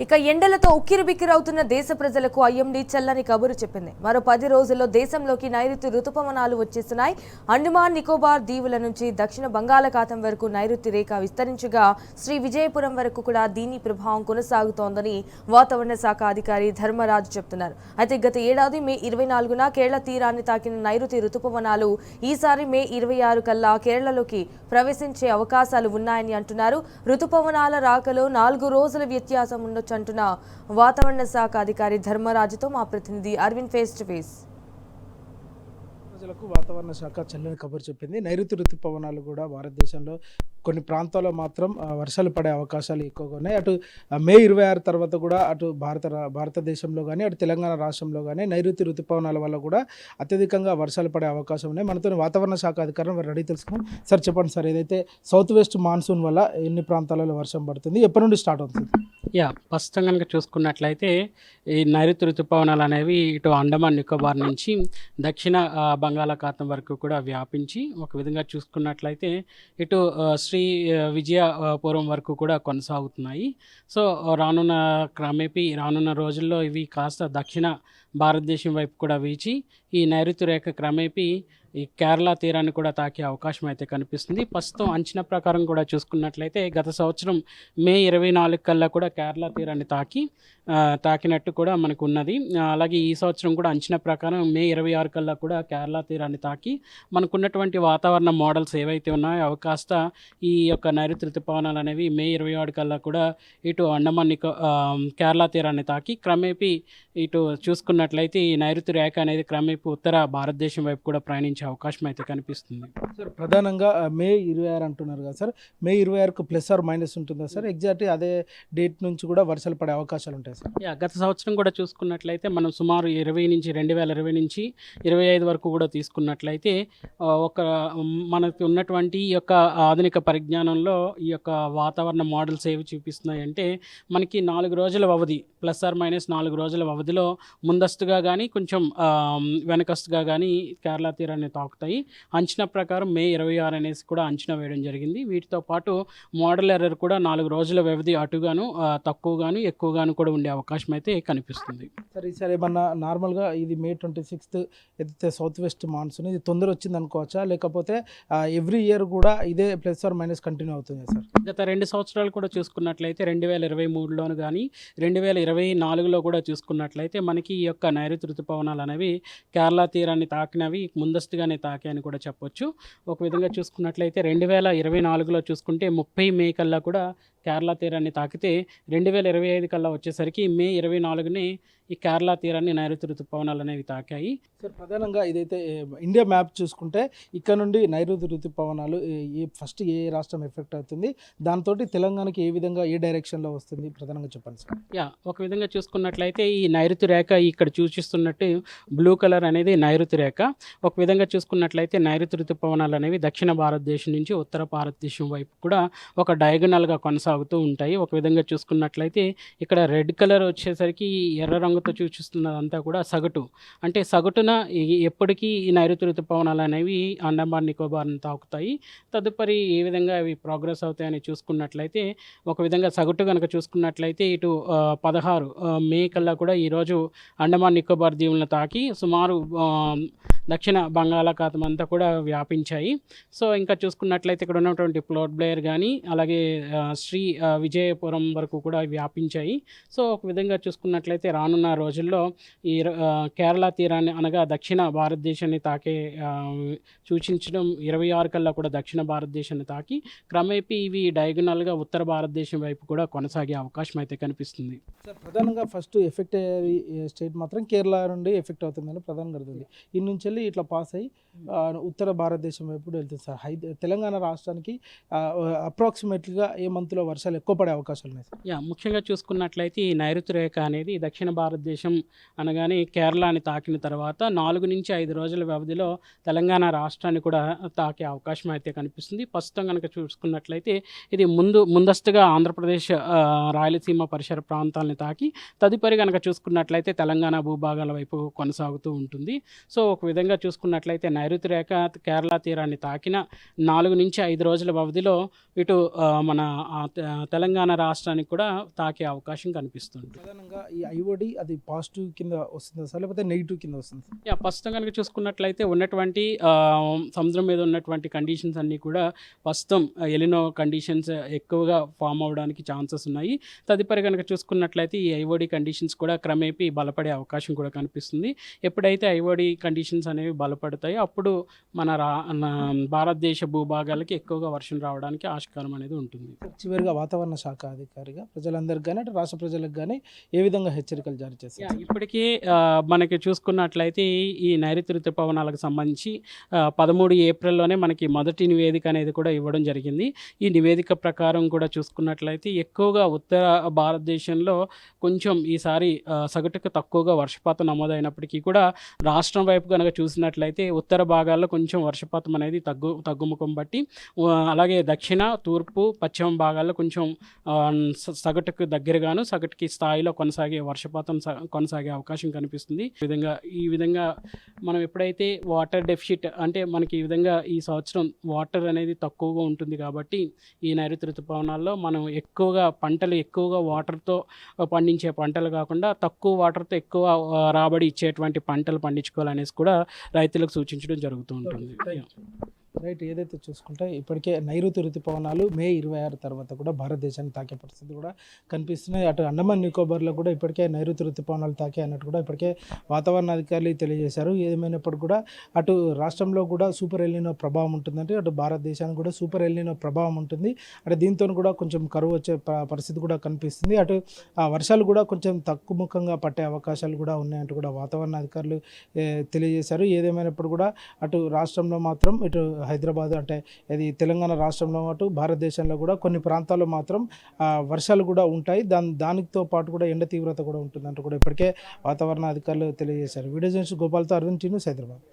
ఇక ఎండలతో ఉక్కిరిబిక్కిరవుతున్న దేశ ప్రజలకు ఐఎండీ చల్లని కబురు చెప్పింది. మరో 10 రోజుల్లో దేశంలోకి నైరుతి రుతుపవనాలు వచ్చేస్తున్నాయి. అండమాన్ నికోబార్ దీవుల నుంచి దక్షిణ బంగాళాఖాతం వరకు నైరుతి రేఖ విస్తరించగా శ్రీ విజయపురం వరకు కూడా దీని ప్రభావం కొనసాగుతోందని వాతావరణ శాఖ అధికారి ధర్మరాజు చెప్తున్నారు. అయితే గత ఏడాది మే 24న కేరళ తీరాన్ని తాకిన నైరుతి రుతుపవనాలు ఈసారి మే 26 కల్లా కేరళలోకి ప్రవేశించే అవకాశాలు ఉన్నాయని అంటున్నారు. రుతుపవనాల రాకలో 4 రోజుల వ్యత్యాసం అంటున్న వాతావరణ శాఖ అధికారి ధర్మరాజుతో మా ప్రతినిధి అరవింద్ ఫేస్ టు ఫేస్. ప్రజలకు వాతావరణ శాఖ చల్లని కబురు చెప్పింది. నైరుతి ఋతుపవనాలు కూడా భారతదేశంలో కొన్ని ప్రాంతాల్లో మాత్రం వర్షాలు పడే అవకాశాలు ఎక్కువగా ఉన్నాయి. అటు మే 26 తర్వాత కూడా అటు భారతదేశంలో కానీ అటు తెలంగాణ రాష్ట్రంలో కానీ నైరుతి ఋతుపవనాల వల్ల కూడా అత్యధికంగా వర్షాలు పడే అవకాశం ఉన్నాయి. మనతో వాతావరణ శాఖ అధికారులు వారు రెడీ తెలుసుకున్నాం. సార్ చెప్పండి సార్, ఏదైతే సౌత్ వెస్ట్ మాన్సూన్ వల్ల ఎన్ని ప్రాంతాలలో వర్షం పడుతుంది, ఎప్పటి నుండి స్టార్ట్ అవుతుంది? ప్రస్తుతం కనుక చూసుకున్నట్లయితే ఈ నైరుతి ఋతుపవనాలు అనేవి ఇటు అండమాన్ నికోబార్ నుంచి దక్షిణ బంగాళాఖాతం వరకు కూడా వ్యాపించి ఒక విధంగా చూసుకున్నట్లయితే ఇటు శ్రీ విజయపురం వరకు కూడా కొనసాగుతున్నాయి. సో రానున్న రోజుల్లో ఇవి కాస్త దక్షిణ భారతదేశం వైపు కూడా వీచి ఈ నైరుతి రేఖ క్రమేపీ ఈ కేరళ తీరాన్ని కూడా తాకే అవకాశం అయితే కనిపిస్తుంది. ప్రస్తుతం అంచనా ప్రకారం కూడా చూసుకున్నట్లయితే గత సంవత్సరం మే 24 కల్లా కూడా కేరళ తీరాన్ని తాకినట్టు కూడా మనకు ఉన్నది. అలాగే ఈ సంవత్సరం కూడా అంచనా ప్రకారం మే 26 కల్లా కూడా కేరళ తీరాన్ని తాకి మనకున్నటువంటి వాతావరణ మోడల్స్ ఏవైతే ఉన్నాయో అవి కాస్త ఈ యొక్క నైరుతి ఋతుపవనాలు అనేవి మే 26 కల్లా కూడా ఇటు అండమాన్ కేరళ తీరాన్ని తాకి క్రమేపీ ఇటు చూసుకున్నట్లయితే ఈ నైరుతి రేఖ అనేది క్రమేపీ ఉత్తర భారతదేశం వైపు కూడా ప్రయాణించే అవకాశం అయితే కనిపిస్తుంది. సార్ ప్రధానంగా మే 26 అంటున్నారు కదా సార్, మే 26కు ప్లస్ ఆర్ మైనస్ ఉంటుందా సార్? ఎగ్జాక్ట్లీ అదే డేట్ నుంచి కూడా వర్షాలు పడే అవకాశాలు ఉంటాయి సార్? గత సంవత్సరం కూడా చూసుకున్నట్లయితే మనం సుమారు 2020 నుంచి 25 వరకు కూడా తీసుకున్నట్లయితే మనకి ఉన్నటువంటి ఈ యొక్క ఆధునిక పరిజ్ఞానంలో ఈ యొక్క వాతావరణ మోడల్స్ ఏవి చూపిస్తున్నాయంటే మనకి 4 రోజుల వ్యవధి ప్లస్ ఆర్ మైనస్ 4 రోజుల వ్యవధిలో ముందస్తుగా కానీ కొంచెం వెనకస్తుగా కానీ కేరళ తీరాన్ని తాకుతాయి. అంచనా ప్రకారం మే 26 అనేసి కూడా అంచనా వేయడం జరిగింది. వీటితో పాటు మోడల్ ఎర్రర్ కూడా 4 రోజుల వ్యవధి అటుగాను తక్కువగాను ఎక్కువగాను కూడా ఉండే అవకాశం అయితే కనిపిస్తుంది. సరే ఈసారి ఏమన్నా నార్మల్గా ఇది మే 26 ఏదైతే సౌత్ వెస్ట్ మాన్సూన్ ఇది తొందర వచ్చింది అనుకోవచ్చా, లేకపోతే ఎవ్రీ ఇయర్ కూడా ఇదే ప్లస్ ఆర్ మైనస్ కంటిన్యూ అవుతుంది సార్? గత 2 సంవత్సరాలు కూడా చూసుకున్నట్లయితే 2023లోను కానీ 2024లో కూడా చూసుకున్నట్లయితే మనకి ఈ యొక్క నైరుతి ఋతుపవనాలు అనేవి కేరళ తీరాన్ని తాకినవి ముందస్తుగానే తాకాయని కూడా చెప్పొచ్చు. ఒక విధంగా చూసుకున్నట్లయితే 2024లో చూసుకుంటే 30 మే కల్లా కూడా కేరళ తీరాన్ని తాకితే 2025 కల్లా వచ్చేసరికి మే 24ని ఈ కేరళ తీరాన్ని నైరుతి ఋతుపవనాలు అనేవి తాకాయి. సార్ ప్రధానంగా ఇదైతే ఇండియా మ్యాప్ చూసుకుంటే ఇక్కడ నుండి నైరుతి ఋతుపవనాలు ఫస్ట్ ఏ రాష్ట్రం ఎఫెక్ట్ అవుతుంది, దాంతో తెలంగాణకి ఏ విధంగా ఏ డైరెక్షన్లో వస్తుంది ప్రధానంగా చెప్పండి సార్? ఒక విధంగా చూసుకున్నట్లయితే ఈ నైరుతి రేఖ ఇక్కడ సూచిస్తున్నట్టు బ్లూ కలర్ అనేది నైరుతి రేఖ. ఒక విధంగా చూసుకున్నట్లయితే నైరుతి ఋతుపవనాలు అనేవి దక్షిణ భారతదేశం నుంచి ఉత్తర భారతదేశం వైపు కూడా ఒక డయాగనల్గా కొనసాగుతూ ఉంటాయి. ఒక విధంగా చూసుకున్నట్లయితే ఇక్కడ రెడ్ కలర్ వచ్చేసరికి ఎర్ర రంగుతో సూచిస్తున్నదంతా కూడా సగటు, అంటే సగటున ఎప్పటికీ ఈ నైరుతి ఋతుపవనాలు అనేవి అండమాన్ నికోబార్ని తాకుతాయి. తదుపరి ఏ విధంగా అవి ప్రోగ్రెస్ అవుతాయని చూసుకున్నట్లయితే ఒక విధంగా సగటు కనుక చూసుకున్నట్లయితే ఇటు 16 మే కల్లా కూడా ఈరోజు అండమాన్ నికోబార్ దీవులను తాకి సుమారు దక్షిణ బంగాళాఖాతం అంతా కూడా వ్యాపించాయి. సో ఇంకా చూసుకున్నట్లయితే ఇక్కడ ఉన్నటువంటి పోర్ట్ బ్లేయర్ కానీ అలాగే శ్రీ విజయపురం వరకు కూడా వ్యాపించాయి. సో ఒక విధంగా చూసుకున్నట్లయితే రానున్న రోజుల్లో ఈ కేరళ తీరాన్ని అనగా దక్షిణ భారతదేశాన్ని తాకే సూచించడం 26 కల్లా కూడా దక్షిణ భారతదేశాన్ని తాకి క్రమేపీ ఇవి డయాగనల్గా ఉత్తర భారతదేశం వైపు కూడా కొనసాగే అవకాశం అయితే కనిపిస్తుంది. సార్ ప్రధానంగా ఫస్ట్ ఎఫెక్ట్ అయ్యేది స్టేట్ మాత్రం కేరళ నుండి ఎఫెక్ట్ అవుతుందని ప్రధానంగా అర్థం. ఈ నుంచి ఇట్లా పాస్ అయ్యి ఉత్తర భారతదేశం వైపు వెళ్తుంది సార్. తెలంగాణ రాష్ట్రానికి అప్రాక్సిమేట్లీగా ఏ మంత్లో వర్షాలు ఎక్కువ పడే అవకాశాలు ఉన్నాయి సార్? ముఖ్యంగా చూసుకున్నట్లయితే ఈ నైరుతి రేఖ అనేది దక్షిణ భారతదేశం అనగానే కేరళని తాకిన తర్వాత 4 నుంచి 5 రోజుల వ్యవధిలో తెలంగాణ రాష్ట్రాన్ని కూడా తాకే అవకాశం అయితే కనిపిస్తుంది. ప్రస్తుతం కనుక చూసుకున్నట్లయితే ఇది ముందస్తుగా ఆంధ్రప్రదేశ్ రాయలసీమ పరిసర ప్రాంతాలని తాకి తదుపరి కనుక చూసుకున్నట్లయితే తెలంగాణ భూభాగాల వైపు కొనసాగుతూ ఉంటుంది. సో ఒక విధంగా విధంగా చూసుకున్నట్లయితే నైరుతి రేఖ కేరళ తీరాన్ని తాకిన 4 నుంచి 5 రోజుల వ్యవధిలో ఇటు మన తెలంగాణ రాష్ట్రానికి కూడా తాకే అవకాశం కనిపిస్తుంది. ప్రధానంగా ఈ ఐఓడి అది పాజిటివ్ కింద వస్తుందా సార్, లేకపోతే నెగిటివ్ కింద వస్తుంది? ప్రస్తుతం కనుక చూసుకున్నట్లయితే ఉన్నటువంటి సముద్రం మీద ఉన్నటువంటి కండిషన్స్ అన్నీ కూడా ప్రస్తుతం ఎలినో కండిషన్స్ ఎక్కువగా ఫామ్ అవ్వడానికి ఛాన్సెస్ ఉన్నాయి. తదుపరి కనుక చూసుకున్నట్లయితే ఈ ఐఓడి కండిషన్స్ కూడా క్రమేపీ బలపడే అవకాశం కూడా కనిపిస్తుంది. ఎప్పుడైతే ఐఓడి కండిషన్స్ అనేవి బలపడతాయో అప్పుడు మన భారతదేశ భూభాగాలకి ఎక్కువగా వర్షం రావడానికి ఆస్కారం అనేది ఉంటుంది. చివరిగా వాతావరణ శాఖ అధికారిగా ప్రజలందరికీ కానీ అటు రాష్ట్ర ప్రజలకు కానీ ఏ విధంగా హెచ్చరికలు జారీ చేస్తారు? ఇప్పటికీ మనకి చూసుకున్నట్లయితే ఈ నైరుతి ఋతుపవనాలకు సంబంధించి 13 ఏప్రిల్లోనే మనకి మొదటి నివేదిక అనేది కూడా ఇవ్వడం జరిగింది. ఈ నివేదిక ప్రకారం కూడా చూసుకున్నట్లయితే ఎక్కువగా ఉత్తర భారతదేశంలో కొంచెం ఈసారి సగటుకు తక్కువగా వర్షపాతం నమోదైనప్పటికీ కూడా రాష్ట్రం వైపు కనుక చూసినట్లయితే ఉత్తర భాగాల్లో కొంచెం వర్షపాతం అనేది తగ్గుముఖం బట్టి, అలాగే దక్షిణ, తూర్పు, పశ్చిమ భాగాల్లో కొంచెం సగటుకు దగ్గరగాను సగటుకి స్థాయిలో కొనసాగే వర్షపాతం కొనసాగే అవకాశం కనిపిస్తుంది. ఈ విధంగా మనం ఎప్పుడైతే వాటర్ డెఫిసిట్ అంటే మనకి ఈ విధంగా ఈ సంవత్సరం వాటర్ అనేది తక్కువగా ఉంటుంది కాబట్టి ఈ నైరుతి ఋతుపవనాల్లో మనం పంటలు ఎక్కువగా వాటర్తో పండించే పంటలు కాకుండా తక్కువ వాటర్తో ఎక్కువ రాబడి ఇచ్చేటువంటి పంటలు పండించుకోవాలనేసి కూడా రైతులకు సూచించడం జరుగుతూ ఉంటుంది. రైట్. ఏదైతే చూసుకుంటే ఇప్పటికే నైరుతి ఋతుపవనాలు మే 26 తర్వాత కూడా భారతదేశాన్ని తాకే పరిస్థితి కూడా కనిపిస్తున్నాయి. అటు అండమాన్ నికోబార్లో కూడా ఇప్పటికే నైరుతి ఋతుపవనాలు తాకే అన్నట్టు కూడా ఇప్పటికే వాతావరణ అధికారులు తెలియజేశారు. ఏమైనప్పుడు కూడా అటు రాష్ట్రంలో కూడా సూపర్ ఎల్నినో ప్రభావం ఉంటుందంటే అటు భారతదేశానికి కూడా సూపర్ ఎల్నినో ప్రభావం ఉంటుంది. అటు దీంతో కూడా కొంచెం కరువు వచ్చే పరిస్థితి కూడా కనిపిస్తుంది. అటు వర్షాలు కూడా కొంచెం తక్కువ ముఖంగా పట్టే అవకాశాలు కూడా ఉన్నాయంటూ కూడా వాతావరణ అధికారులు తెలియజేశారు. ఏదేమైనప్పుడు కూడా అటు రాష్ట్రంలో మాత్రం ఇటు హైదరాబాద్ అంటే ఇది తెలంగాణ రాష్ట్రంలో పాటు భారతదేశంలో కూడా కొన్ని ప్రాంతాల్లో మాత్రం వర్షాలు కూడా ఉంటాయి. దానితో పాటు కూడా ఎండ తీవ్రత కూడా ఉంటుందంటూ కూడా ఇప్పటికే వాతావరణ అధికారులు తెలియజేశారు. వీడియో జర్నలిస్ట్ గోపాల్తో అరవింద్ టీ న్యూస్, హైదరాబాద్.